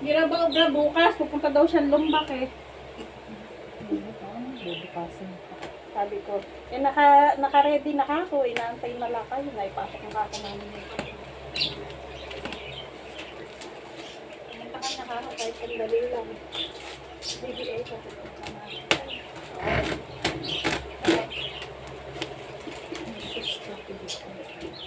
Hindi na ba obra bukas? Pupunta daw siya Lumbak eh. Sabi ko, eh naka-ready na ako. Inaantay na lang kayo. Naipasok na ako namin. Pumunta ka na ako kahit sandali lang. BBA ka.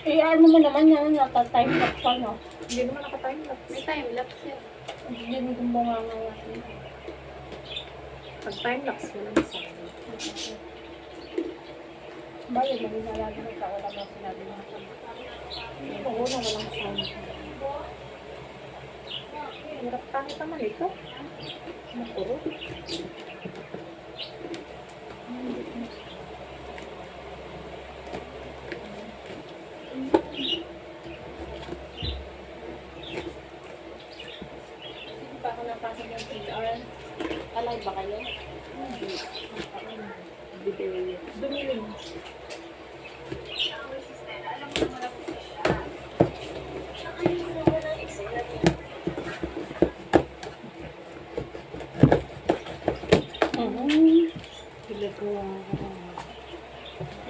Eh, ano mo naman yan, naka-time lapse pa, no? Hindi naman naka-time lapse. May time lapse yan. Hindi mo gumawa nga yan. Pag time lapse, walang sound. Bayo, malinalaga na ikaw. Wala mo sinabi mo. Oo, na walang sound. Hirap kahit naman ito. Makuro. Hindi pa ako napasok ng CR. Alay ba kayo? Video. Dumiling.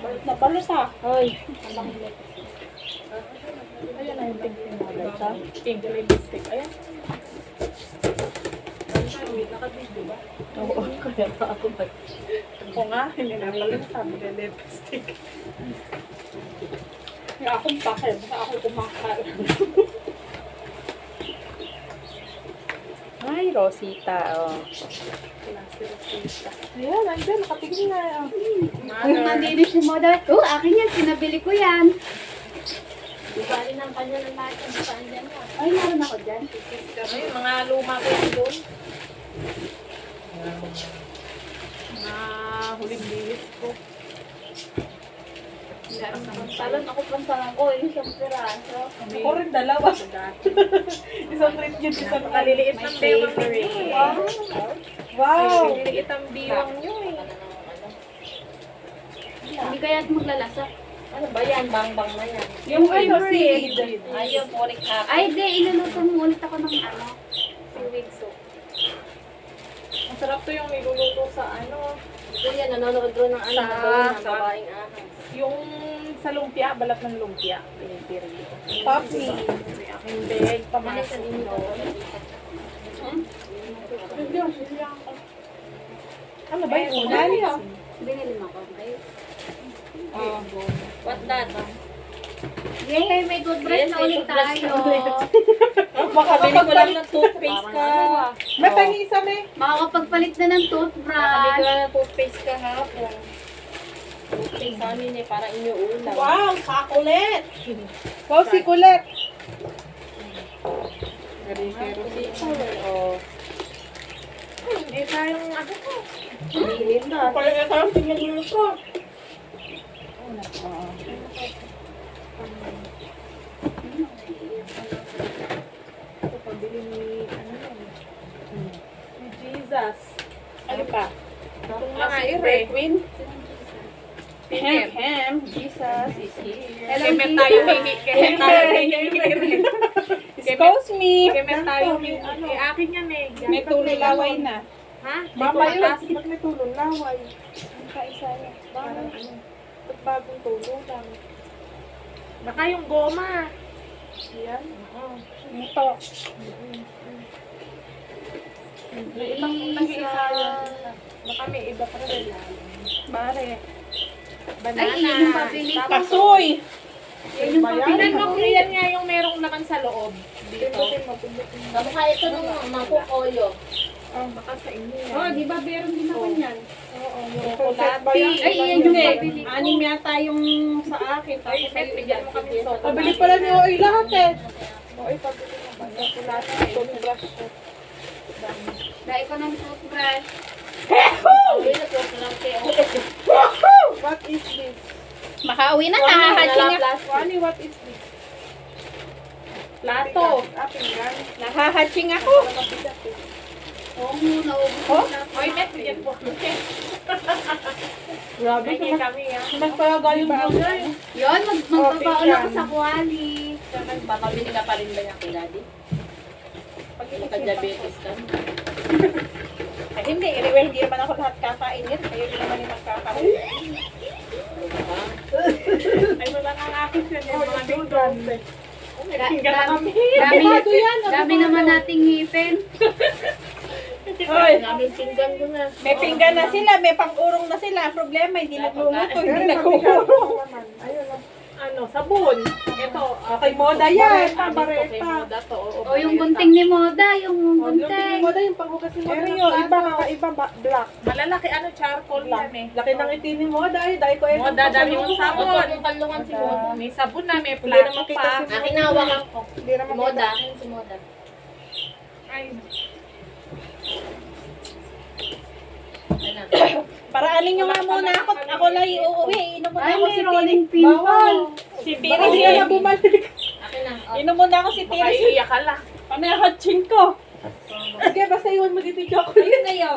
Balut na balos ah. Ay. Ayan na yung pink model sa. Pink lipstick. Ayan. Naka-video ba? Oo, kaya pa ako mag... Oo nga, hindi na pala sabi na lipstick. Kaya akong pakil. Basta ako kumakain. Ay, Rosita, oh. Ayan, nandiyan, nakatingin na. Nandito si model. Oh, akin yan. Pinabili ko yan. Bali ng kanya ng lahat yung saan dyan mo. Ay, meron ako dyan. Ay, mga luma ko yan doon. Mga huling bihis ko. Talon ako pansalan ko. Isang piraso. Ako rin dalawa. Isang rin yun, isang kaliliit ng bewang nyo. Wow! Kaliliit ang bewang nyo eh. Hindi kaya maglalasa. Ano ba yan? Bang-bang na yan. Yung favorite. Ay, yung poric happy. Ay, di. Iluluto mo ulit ako ng ano. Seaweed soup. Masarap to yung niluluto sa ano. Kuya, nanonood doon ng ano. Sa- Nagawin ng babaeng ahas. Yung sa lumpia, balat ng lumpia. Pinipiri. Papi. May aking beg, pamasok doon. Ano ba yung una niya? Binili mo ako. Ay. Oh. What that? Yay, may toothbrush na ulit tayo. Makabili ko lang ng toothpaste ka. Matangisa me. Makakapagpalit na ng Nakabili toothbrush. ko na ng toothpaste ka hapon. Toothpaste sa amin eh, parang inyuulam. Wow, kakulit! Wow, si kulit! Oh. Hindi tayong ano ko. Bilhin na. Kaya nga tayong tingnan ko. Ito pabili ni ano yan? Ni Jesus. Ano pa? Itong mga ire. Queen. Hem. Jesus is here. Keme tayo hingi. Keme tayo hingi. Excuse me. Keme tayo hingi. Eh, akin yan eh. May tulilaway na. Ha? Mama yun. Ba't may tulong laway? Ang kaisa yan. Parang ano. Ba't bagong tulong lang? Baka yung goma. Yan. Oo. Ito. Ibang nag-iisa yan. Baka may iba pa rin. Bare. Banana. Ay, iyan yung pabili ko. Kasoy. Yan yung pabili Tingnan ko. mo, yan nga yung merong laman sa loob. Dito. Kamukha ito nung mangkukoyo. Baka sa inyo yan. Oh, di ba meron din ako yan? Oo, yung kulati. Ay, iyan yung pabili ko. Anim yata yung sa akin. Ay, Met, bigyan mo kami soda. Pabili pala ni Oy lahat eh. Oy, pabili mo ba? Yung kulati, toothbrush. Dahil ko ng toothbrush. What is this? Makauwi na, nahahaching ako. Wani, what is this? Plato. Pinggan. Nahahaching ako. Oo, naubos na. Oy, Met, bigyan po. Grabe Bigyan kami, ha? Mas kaya galing ba ako? Yun, magbabaon ako sa kuwali. Baka bili ka pa rin ba niya kay Daddy? Pagka-diabetes ka. Ay, hindi. Anyway, hindi naman ako lahat kakainin. Kayo din naman yung magkakaroon. Ay, wala kang akin yun. Yung mga noodles eh. Dami naman nating ngipin. Hoy, Namin pinggan ko na. may pinggan na sila, may pang-urong na sila. Ang problema, hindi nagluluto, hindi nag-uurong. Ayun, ano, sabon. Ito, Okay, moda yan. Kay Bareta. moda to. O yung gunting ni Moda, yung Yung gunting. moda, yung panghugas ni moda. Pero yung iba, kakaiba, black. Malalaki, ano, charcoal yan eh. Laki ng itin ni Moda, eh. Dahil ko eh. Moda, dami yung sabon. Yung kalungan si Moda. May sabon na, may Hindi naman plastic kita pa. si Akin na hawakan ko. Hindi naman Moda. Akin si Moda. Ay, Ayan na. Paraanin nyo nga muna ako. Ako lang uuwi. Inom muna Ay, ako may si rolling Tiri. pin pa. Si Tiri siya na bumalik. Akin na. Oh. Inom muna ako si baka Tiri. iiyak ka lang. Ano yung hotching ko? Sige, basta iwan mo dito yung chocolate. Ayun na yun.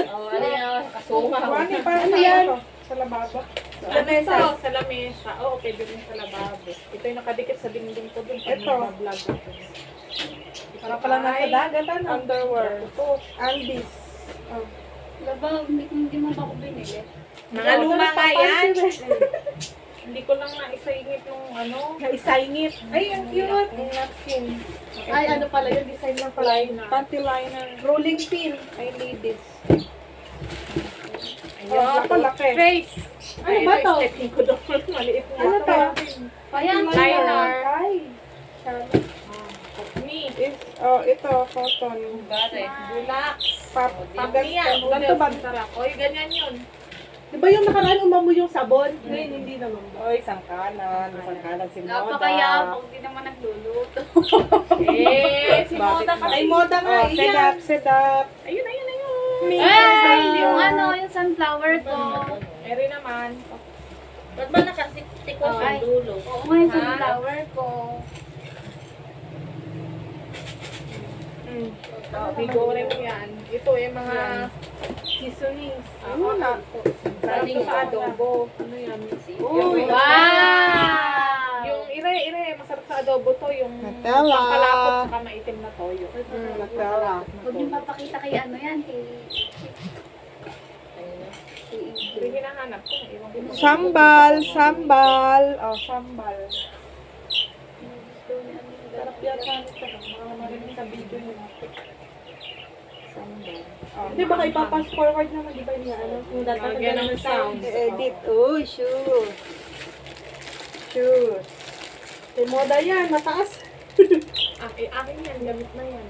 Oh, ano yan? Kasunga. Ano yan? Sa lababo. Sa mesa. Sa lamesa. Oo, pwede rin sa lababo. Ito yung nakadikit sa dingding ko dun. Pag Ito. nag-vlog ako. Para pala nasa dagat, ano? Underwear. Undies. Oh. Labaw, hindi mo pa ako binili. Mga luma nga yan. Hindi ko lang naisingit nung ano. Naisingit. Ay, ang cute. Yung napkin. Ay, ano pala yun? Design lang pala yun. Panty liner. Rolling pin. I need this. Oh, laki. Face. Ano ba to? Technique ko doon. Maliit na. Ano to? Ayan, Liner. Ay. Me. Ito, cotton. Gare. Relax. Pagas. Ganito ba? Sarap. Oy, ganyan yun. Di ba yung nakaraan umamoy yung sabon? Ngayon, hindi naman. Oy, sangkalan. Sangkalan si Moda. napakayabong, hindi naman nagluluto. Eh, si Moda Ay, kasi. Moda nga. Sedap, sedap. Ayun, ayun, ayun. Ay, yung ano, yung sunflower ko. Eri naman. Ba't ba nakatikos Ay. yung dulo? Oo nga, yung sunflower ko. Bigoreng yan. Ito yung mga seasonings. Ano na? Sarap to sa adobo. Ano yan? Uy. Wow! Yung ire, masarap sa adobo to. Yung Nutella. pampalapot saka maitim na toyo. Nutella. Huwag niyo papakita kay ano yan, kay... Hindi hinahanap ko. Iwan ko. Sambal, sambal. Oh, sambal. Sarap yata nito. Mga marinig sa video yun. Sambal. Hindi, baka ipapass forward naman. Di ba niya? Ano? Kung Lagyan ng sounds. Edit. Uy, shoes. Shoes. May moda yan. Mataas. Akin yan. Gamit na yan.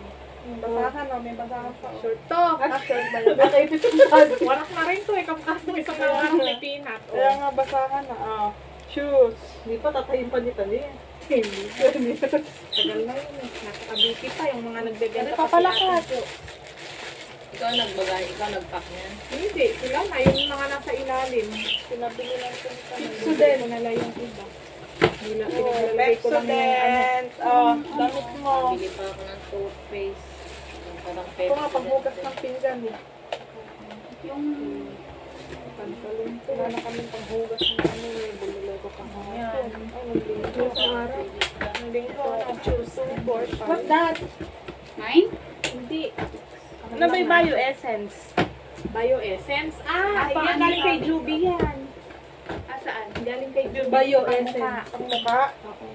Basahan, no? May basahan pa. Short to. Short ba yun? Okay. Warak na rin to. Kamukha ng isang nawarang ni Peanut. Kaya nga basahan na. Oh. Shoes. Hindi pa tatayin pa nito niya. Hindi. Tagal na yun. Nakakabiti pa yung mga nagbebenta pa Papalakas. Ikaw nagbagay, ikaw nagpack niyan. Hindi, sila na. Yung mga nasa ilalim. Pinabili lang ito. Pepsodent. Nala yung iba. Pinaglalagay ko lang yung ano. Pepsodent. Oh, damit mo. Bili pa ako ng toothpaste. Yung parang Ito nga, pagbukas ng pinggan. Yung... Pantalon. Wala na kami panghugas ng ano eh. Bumili ko pang hapon. Ay, naglingko sa araw. Naglingko na. Choose 2, 4, 5. What's that? Mine? Hindi. Ano ba yung bio essence? Bio Essence. Ah, Baka yan. galing kay Juby yan. Saan? Galing kay Juby. Bio Ang essence. mukha. Ang mukha. Oo.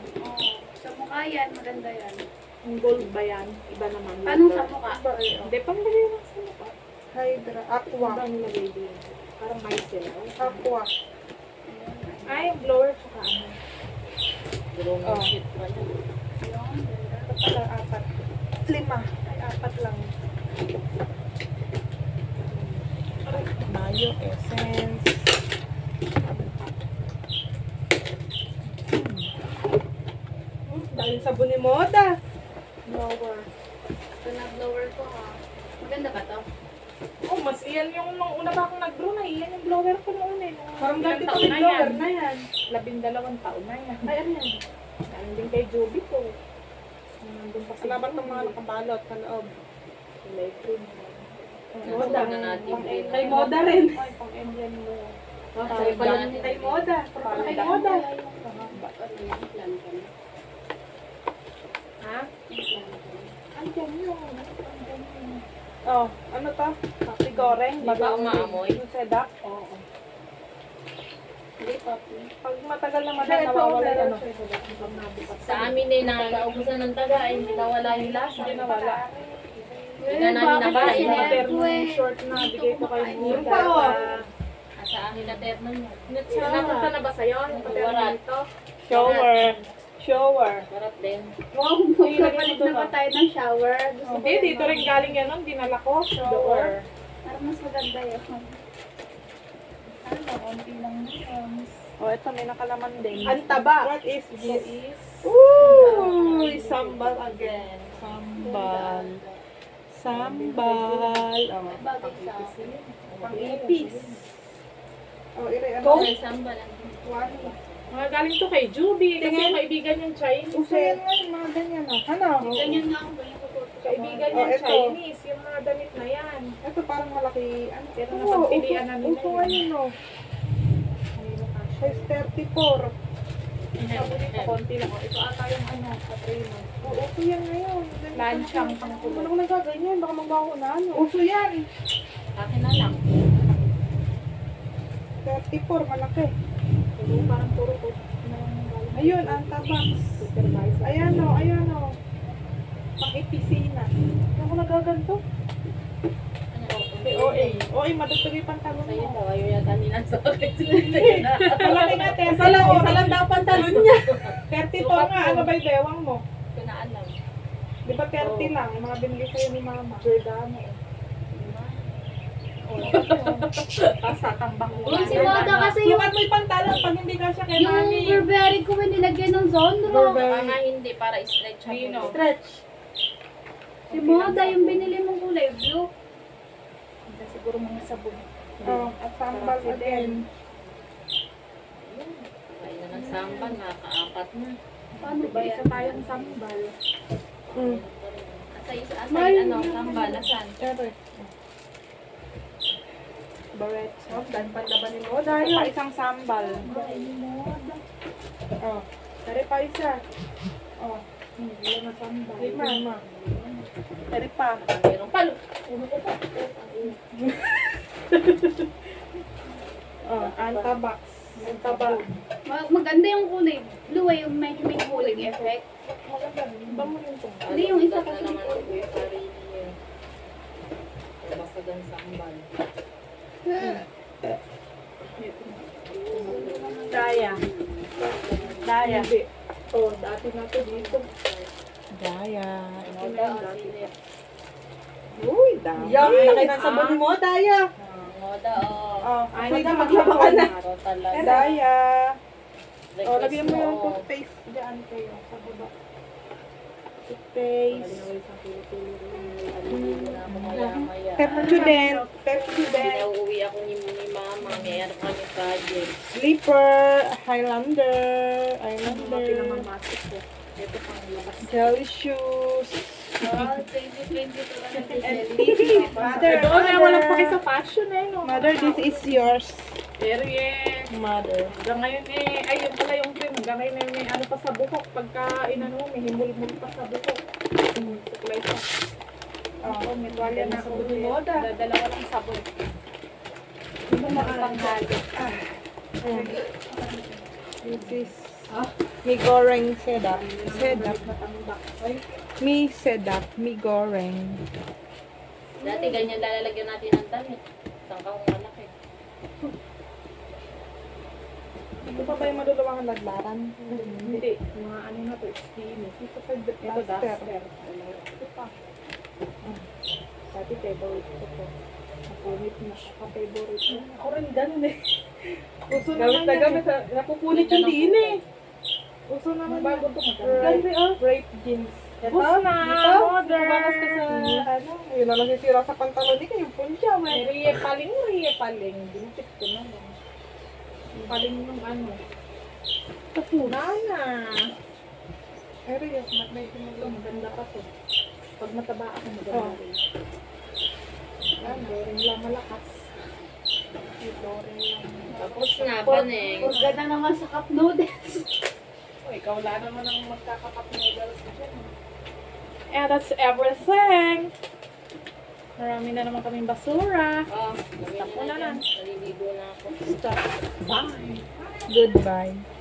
Sa mukha yan, maganda yan. Ang gold ba yan? Iba naman. Paano sa mukha? Ba, eh, Hindi, pambili lang sa mukha. Hydra. Aqua. Iba ang nilagay din. Parang micellar. Aqua. Ay, yung blower saka ano. Grooming Oh. sheet pa na. Yung... Ito pala, 4. 5. Ay, 4 lang. Bio essence. Dahil sabon ni Moda. Blower. Ito na blower ko ha. Maganda ba to? Oh, mas iyan yung nung una ba akong nag-brew na, iyan yung blower ko noon eh. Nung Parang ilang dati taon ko blower na yan. 12 taon na yan. Ay, ano yan? Galing din kay Juby ko. Nandun pa si Salamat ng mga nakabalot sa loob. Electric. Moda. na natin din. Kay Moda rin. Ay, pang emblem mo. Kay pala ni Kay Moda. Kay Moda. Ha? Andiyan Oh, ano to? Papi goreng. Di ba umaamoy? Yung sedak? Oo. Hindi, papi. Pag matagal naman na nawawala yung ano. Sa amin eh, naubusan ng taga, eh, hindi nawala yung lasa. Hindi nawala. Hindi na namin nakain. Yung termo yung short na bigay ko kay Meron Buda. pa, oh. Sa akin na terno niya. Napunta na ba sa'yo? Yung paterno Warat. nito? Shower. Shower. Sarap din. Wow, magpapalit na ba tayo ng shower? Gusto ko Hindi, yan, dito rin galing yan nun. Dinala ko. Shower. Parang mas maganda yun. Ano, konti lang yun. Oh, ito may nakalaman din. Ang taba. What is this? Ooh, sambal again. Sambal. Sambal. Oh, Bagay sa akin. pang-ipis. Oh, ire, ano? May sambal. Mga galing to kay Juby. Kasi yung kaibigan yung Chinese. Uso yan nga, yung mga ganyan ah. Ano? Ganyan nga ako, ganyan ko to. Kaibigan Oh, yung ito. Chinese. Yung mga damit na yan. Ito parang malaki. Ano? Pero napagpilian na nila Uso yun. nga yun, no? Size 34. Sabi dito, konti lang. Ito ata yung ano, Katrina. Oo, uso yan ngayon. Lanchang pang Kung ano ko nagaganyan, baka magbaho na ano. Uso yan. Akin na lang. 34, malaki. parang puro ko. Ayun, Antabax. Ayan o, ayan o. Pang-ipisina. Ano ko nagaganto? OA. OA, madagdag yung pantalon Sa'yo mo. daw, ayaw yata nilang sa akin. Malaki nga, Tessa. Isa lang daw pantalon niya. 34 nga, ano ba yung bewang mo? Hindi ko na alam. Di ba 30 lang? Yung mga binili sa'yo ni Mama. Giordano. Tapos tatambang mo. Uy, si Moda kasi yung, Sukat mo yung pantalon pag hindi ka siya kay yung Mami. Burberry ko may nilagyan ng zonro. Baka hindi, para stretch ako. Nino. Stretch. Si Moda, yung binili mong kulay blue. Siguro mga sabon. Oh, at sambal again. Kaya na ng sambal, nakakaapat na. Paano ba Isa yan? tayong sambal. Asay, ano, sambal, asan? Ito. Barret. Oh, dan pandaban ni mo. Dahil Dahil pa isang sambal. Oh. dari pa isa. Oh. Hindi na sambal. Hey, Mama. Dari pa. Mayroong palo. Oh, Antabax. Antabax. Maganda yung kulay blue eh, yung medyo may cooling effect. Maganda. Iba mo yun to. Hindi, yung isa kasi na naman ang kuya Karini yun. Basta dan sambal. Daya. Daya. Hindi. Oh, dati na to dito. Daya. Moda, asin. Uy, daya. Laki ng sabon mo, Daya. Moda, oh. Oh, Ay, pwede hindi maglaba ka na. Aro talaga. Daya. Oh, Request lagyan mo yung oh. toothpaste. Diyan kayo, sa baba. Toothpaste. Pepsodent. Pepsodent. Pinauwi ako ni Mama. Mayroon kami project. Slipper. Highlander. Mga Highlander. pinamamatik ko. Ito pang labas. Jelly shoes. Wow, 2022 na And nag-jelly. Mother, Doon na walang paki sa fashion eh. No? Mother, this is yours. Pero yeah. Mother. Hanggang ngayon eh, ay yun pala yung cream. Hanggang ngayon eh, may ano pa sa bukok. Pagka inano mo, may himul-mul pa sa bukok. Suklay pa. Oh, May tuwalya na ako. Moda. Dalawa lang sabon. Hindi mo makapanghalo. This is mi goreng sedap. Sedap. Mi sedap. Mi goreng. Dati ganyan lalagyan natin ng damit. Tangkang malaki. Ito pa ba yung madulawang laglaran? Hindi. Mga ano na to, steamy. Ito pa Ito duster. duster. Ito pa. Dati favorite ko to. Napunit na. Ka-favorite mo. Ako rin ganun eh. Uso Gamit na gamit. Napupunit yung din eh. Uso naman bago to maganda. Ganda oh. Great jeans. Ito Ito? na, Ito? modern. Bakas ka sa ano? Yun na nasisira sa pantalon ni kayo. Puncha. May riye paling. Binukit ko na lang. Paling yung ano. Nana. Pero yun, medyo Ito, maganda pa to. Pag mataba ako, maganda Oh. rin. Doring lang malakas. Doring lang. Tapos na, paneng. Ganda naman sa cup noodles. Oh, ikaw wala naman ang magkakapap noodles dyan. And that's everything. Marami na naman kaming basura. Oh, Stop mo na lang. Naliligo na ako. Stop. Bye. Goodbye.